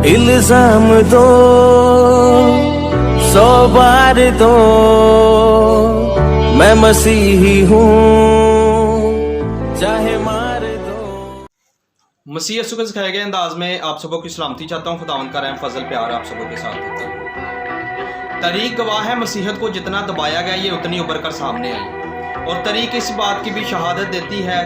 इल्जाम दो 100 बार दो, मैं मसीही हूँ चाहे मार दो। मसीह यसू के सिखाए गए अंदाज में आप सबों की सलामती चाहता हूँ। खुदावंद का रहम फजल प्यार आप सबों के साथ होता है। तरीक गवाह है, मसीहत को जितना दबाया गया ये उतनी उभर कर सामने आई। और तरीक इस बात की भी शहादत देती है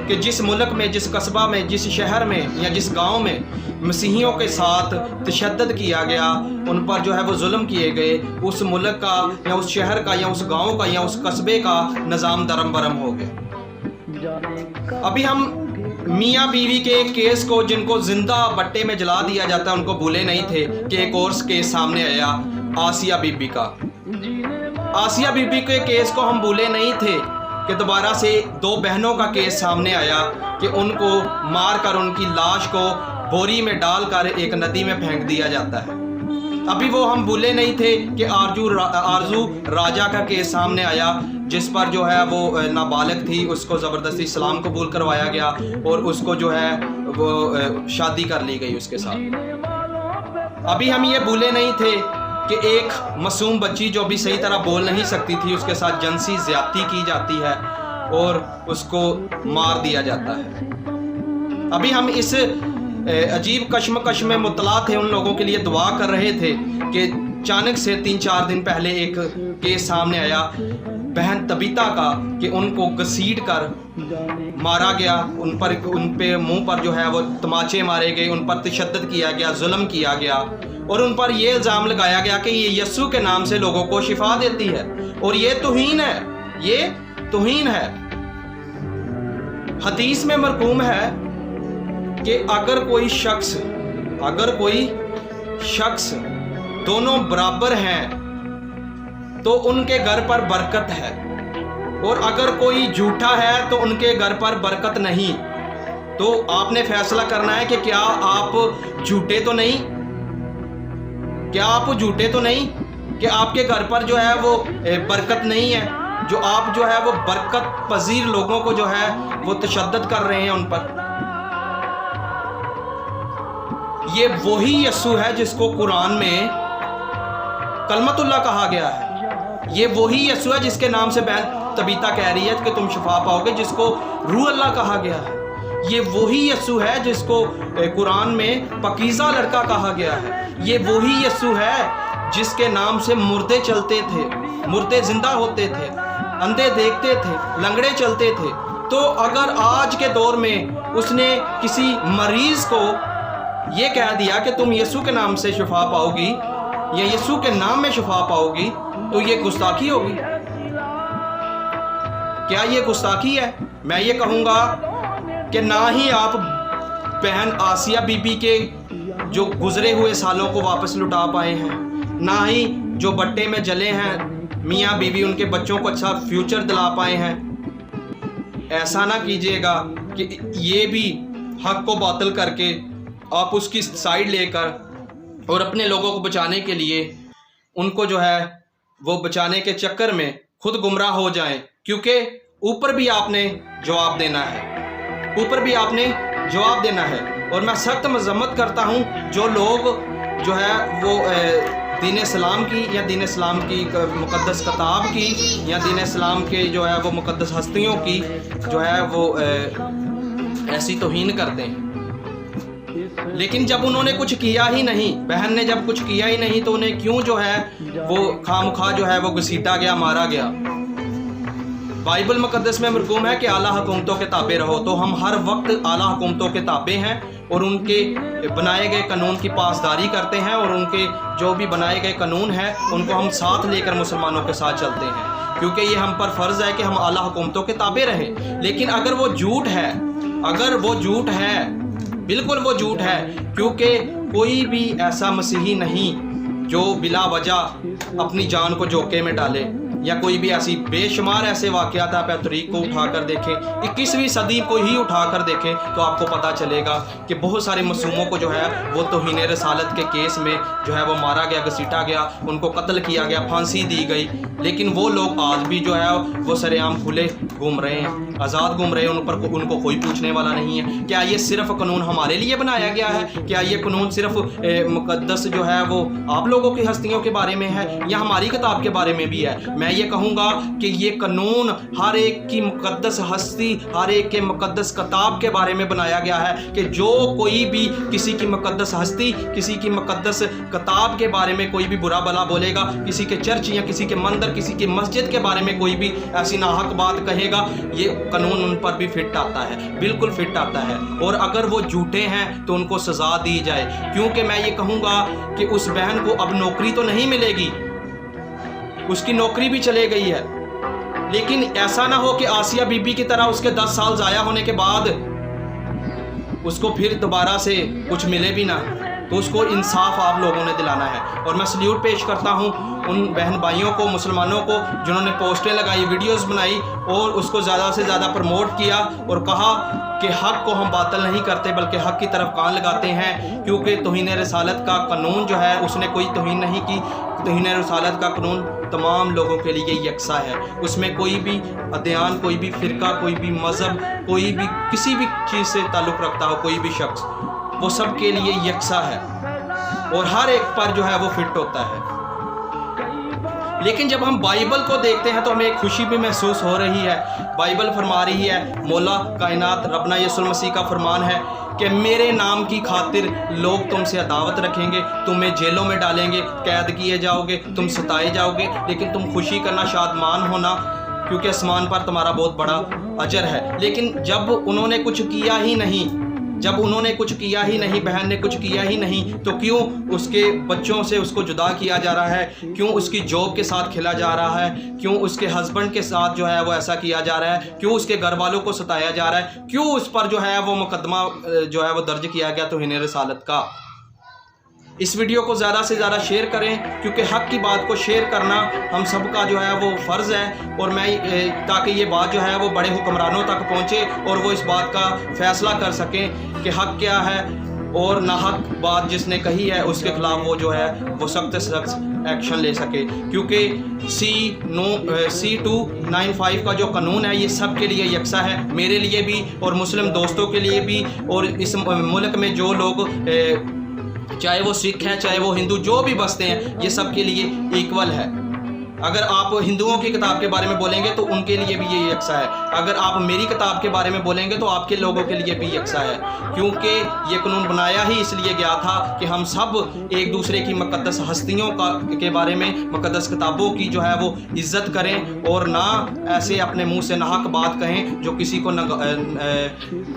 कि जिस मुल्क में, जिस कस्बा में, जिस शहर में या जिस गांव में मसीहियों के साथ तशद्दुद किया गया, उन पर जो है वो जुल्म किए गए, उस मुल्क का या उस शहर का या उस गांव का या उस कस्बे का निज़ाम दरम बरम हो गया। अभी हम मियाँ बीवी के एक केस को, जिनको जिंदा बट्टे में जला दिया जाता है, उनको भूले नहीं थे कि एक और केस सामने आया आसिया बीबी का। आसिया बीबी के केस को हम भूले नहीं थे कि दोबारा से 2 बहनों का केस सामने आया कि उनको मार कर उनकी लाश को बोरी में डालकर एक नदी में फेंक दिया जाता है। अभी वो हम भूले नहीं थे कि आरजू राजा का केस सामने आया, जिस पर जो है वो नाबालिग थी, उसको ज़बरदस्ती इस्लाम कबूल करवाया गया और उसको जो है वो शादी कर ली गई उसके साथ। अभी हम ये भूले नहीं थे कि एक मासूम बच्ची जो भी सही तरह बोल नहीं सकती थी, उसके साथ जिनसी ज़्यादती की जाती है और उसको मार दिया जाता है। अभी हम इस अजीब कश्मकश में मुतला थे, उन लोगों के लिए दुआ कर रहे थे कि अचानक से 3-4 दिन पहले एक केस सामने आया बहन तबीता का कि उनको घसीट कर मारा गया, उन पे मुंह पर जो है वो तमाचे मारे गए, उन पर तशद्दुद किया गया, जुल्म किया गया और उन पर यह इल्ज़ाम लगाया गया कि ये यस्सु के नाम से लोगों को शिफा देती है। और ये तौहीन है, ये तौहीन है। हदीस में मरकूम है कि अगर कोई शख्स दोनों बराबर हैं तो उनके घर पर बरकत है, और अगर कोई झूठा है तो उनके घर पर बरकत नहीं। तो आपने फैसला करना है कि क्या आप झूठे तो नहीं, कि आपके घर पर जो है वो बरकत नहीं है, जो आप जो है वो बरकत पजीर लोगों को जो है वो तशद्दुद कर रहे हैं उन पर। ये वही यस्सु है जिसको कुरान में कलमतुल्लाह कहा गया है। ये वही यस्सु है जिसके नाम से बहन तबीता कह रही है कि तुम शिफा पाओगे, जिसको रूह अल्लाह कहा गया है। ये वही यस्सु है जिसको कुरान में पकीज़ा लड़का कहा गया है। ये वही यस्सु है जिसके नाम से मुर्दे चलते थे, मुर्दे जिंदा होते थे, अंधे देखते थे, लंगड़े चलते थे। तो अगर आज के दौर में उसने किसी मरीज को ये कह दिया कि तुम यस्सु के नाम से शिफा पाओगी या यस्सु के नाम में शिफा पाओगी, तो ये गुस्ताखी होगी। क्या ये गुस्ताखी है? मैं ये कहूँगा कि ना ही आप बहन आसिया बीबी के जो गुजरे हुए सालों को वापस लुटा पाए हैं, ना ही जो बट्टे में जले हैं मियाँ बीवी उनके बच्चों को अच्छा फ्यूचर दिला पाए हैं। ऐसा ना कीजिएगा कि ये भी हक को बातिल करके आप उसकी साइड लेकर और अपने लोगों को बचाने के लिए उनको जो है वो बचाने के चक्कर में खुद गुमराह हो जाएं, क्योंकि ऊपर भी आपने जवाब देना है, और मैं सख्त मजम्मत करता हूँ जो लोग जो है वो दीन इस्लाम की या दीन इस्लाम की मुक़द्दस किताब की या दीन इस्लाम के जो है वो मुक़द्दस हस्तियों की जो है वो ऐसी तौहीन करते हैं। लेकिन जब उन्होंने कुछ किया ही नहीं, बहन ने जब कुछ किया ही नहीं, तो उन्हें क्यों जो है वो खामखा जो है वो घसीटा गया, मारा गया। बाइबल मुक़द्दस में मरकूम है कि आला हुकूमतों के ताबे रहो। तो हम हर वक्त आला हुकूमतों के ताबे हैं और उनके बनाए गए कानून की पासदारी करते हैं, और उनके जो भी बनाए गए कानून हैं उनको हम साथ लेकर मुसलमानों के साथ चलते हैं, क्योंकि ये हम पर फ़र्ज़ है कि हम आला हुकूमतों के ताबे रहें। लेकिन अगर वो झूठ है, बिल्कुल वो झूठ है, क्योंकि कोई भी ऐसा मसीही नहीं जो बिला वजह अपनी जान को जोके में डाले। या कोई भी ऐसी बेशुमार ऐसे वाक़यात आप तरीक़ को उठा कर देखें, 21वीं सदी को ही उठा कर देखें, तो आपको पता चलेगा कि बहुत सारे मासूमों को जो है वो तौहीन रसालत के केस में जो है वो मारा गया, घसीटा गया, उनको कत्ल किया गया, फांसी दी गई। लेकिन वो लोग आज भी जो है वो सरेआम खुले घूम रहे हैं, आज़ाद घूम रहे हैं, उनको कोई पूछने वाला नहीं है। क्या ये सिर्फ़ कानून हमारे लिए बनाया गया है? क्या ये कानून सिर्फ मुक़द्दस जो है वो आप लोगों की हस्तियों के बारे में है या हमारी किताब के बारे में भी है? मैं ये कहूँगा कि ये कानून हर एक की मुक़द्दस हस्ती, हर एक के मुक़द्दस किताब के बारे में बनाया गया है कि जो कोई भी किसी की मुक़द्दस हस्ती, किसी की मुक़द्दस किताब के बारे में कोई भी बुरा भला बोलेगा, किसी के चर्च या किसी के मंदिर, किसी की मस्जिद के बारे में कोई भी ऐसी नाहक बात कहेगा, ये कानून उन पर भी फिट आता है, बिल्कुल फिट आता है। और अगर वो झूठे हैं तो उनको सज़ा दी जाए, क्योंकि मैं ये कहूँगा कि उस बहन को अब नौकरी तो नहीं मिलेगी, उसकी नौकरी भी चले गई है, लेकिन ऐसा ना हो कि आसिया बीबी की तरह उसके 10 साल ज़ाया होने के बाद उसको फिर दोबारा से कुछ मिले भी ना। तो उसको इंसाफ आप लोगों ने दिलाना है। और मैं सल्यूट पेश करता हूँ उन बहन भाइयों को, मुसलमानों को, जिन्होंने पोस्टें लगाई, वीडियोस बनाई और उसको ज़्यादा से ज़्यादा प्रमोट किया और कहा कि हक़ को हम बातिल नहीं करते बल्कि हक़ की तरफ कान लगाते हैं, क्योंकि तौहीन रसालत का कानून जो है उसने कोई तौहीन नहीं की। तौहीन रसालत का कानून तमाम लोगों के लिए यकसा है, उसमें कोई भी अदयान, कोई भी फ़िरका, कोई भी मज़हब, कोई भी किसी भी चीज़ से ताल्लुक़ रखता हो, कोई भी शख्स, वो सब के लिए यकसा है और हर एक पर जो है वो फिट होता है। लेकिन जब हम बाइबल को देखते हैं तो हमें एक खुशी भी महसूस हो रही है। बाइबल फरमा रही है, मौला कायनात रबना यीशु मसीह का फरमान है कि मेरे नाम की खातिर लोग तुमसे अदावत रखेंगे, तुम्हें जेलों में डालेंगे, कैद किए जाओगे, तुम सताए जाओगे, लेकिन तुम खुशी करना, शादमान होना, क्योंकि आसमान पर तुम्हारा बहुत बड़ा अजर है। लेकिन जब उन्होंने कुछ किया ही नहीं, जब उन्होंने कुछ किया ही नहीं, बहन ने कुछ किया ही नहीं, तो क्यों उसके बच्चों से उसको जुदा किया जा रहा है? क्यों उसकी जॉब के साथ खेला जा रहा है? क्यों उसके हस्बैंड के साथ जो है वो ऐसा किया जा रहा है? क्यों उसके घर वालों को सताया जा रहा है? क्यों उस पर जो है वो मुकदमा जो है वो दर्ज किया गया तौहीन रसालत का? इस वीडियो को ज़्यादा से ज़्यादा शेयर करें, क्योंकि हक़ की बात को शेयर करना हम सब का जो है वो फ़र्ज़ है। और मैं ताकि ये बात जो है वो बड़े हुक्मरानों तक पहुँचे और वो इस बात का फ़ैसला कर सकें कि हक़ क्या है और नाहक बात जिसने कही है उसके ख़िलाफ़ वो जो है वो सख्त से सख्त एक्शन ले सके। क्योंकि C295 का जो कानून है ये सब के लिए यकसा है, मेरे लिए भी और मुस्लिम दोस्तों के लिए भी, और इस मुल्क में जो लोग चाहे वो सिख हैं, चाहे वो हिंदू, जो भी बसते हैं, ये सब के लिए इक्वल है। अगर आप हिंदुओं की किताब के बारे में बोलेंगे तो उनके लिए भी ये यकसा है, अगर आप मेरी किताब के बारे में बोलेंगे तो आपके लोगों के लिए भी यकसा है। क्योंकि ये कानून बनाया ही इसलिए गया था कि हम सब एक दूसरे की मुक़द्दस हस्तियों के बारे में, मुक़द्दस किताबों की जो है वो इज़्ज़त करें और ना ऐसे अपने मुँह से नाहक बात कहें जो किसी को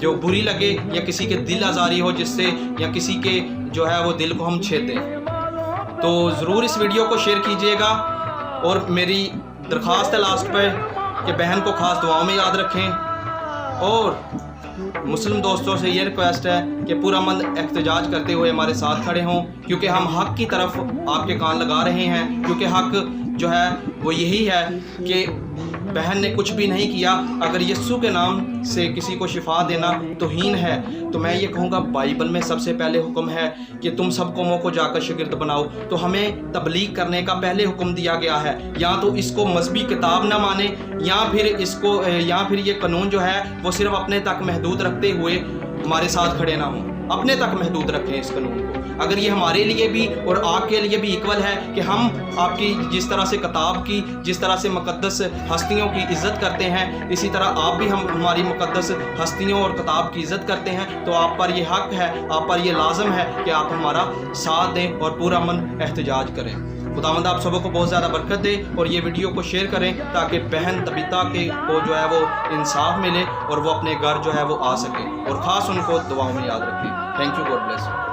जो बुरी लगे या किसी के दिल आज़ारी हो जिससे, या किसी के जो है वो दिल को हम छेदें। तो ज़रूर इस वीडियो को शेयर कीजिएगा और मेरी दरख्वास्त है लास्ट पे कि बहन को ख़ास दुआओं में याद रखें। और मुस्लिम दोस्तों से ये रिक्वेस्ट है कि पूरा मन एहतजाज करते हुए हमारे साथ खड़े हों, क्योंकि हम हक़ की तरफ आपके कान लगा रहे हैं। क्योंकि हक़ जो है वो यही है कि बहन ने कुछ भी नहीं किया, अगर यीशु के नाम से किसी को शिफा देना तौहीन है, तो मैं ये कहूँगा बाइबल में सबसे पहले हुक्म है कि तुम सब कौमों को जाकर शागिर्द बनाओ। तो हमें तबलीग करने का पहले हुक्म दिया गया है। या तो इसको मजहबी किताब ना माने, या फिर ये कानून जो है वो सिर्फ अपने तक महदूद रखते हुए हमारे साथ खड़े ना हों, अपने तक महदूद रखें इस कानून को। अगर ये हमारे लिए भी और आपके लिए भी इक्वल है कि हम आपकी जिस तरह से किताब की, जिस तरह से मुक़द्दस हस्तियों की इज़्ज़त करते हैं, इसी तरह आप भी हम हमारी मुक़द्दस हस्तियों और किताब की इज़्ज़त करते हैं, तो आप पर ये हक़ है, आप पर ये लाजम है कि आप हमारा साथ दें और पूरा मन एहतजाज करें। खुदावंद आप सबों को बहुत ज़्यादा बरकत दे और ये वीडियो को शेयर करें ताकि बहन तबीता को जो है वो इंसाफ मिले और वो अपने घर जो है वो आ सके, और ख़ास उनको दुआओं में याद रखें। Thank you, God bless you.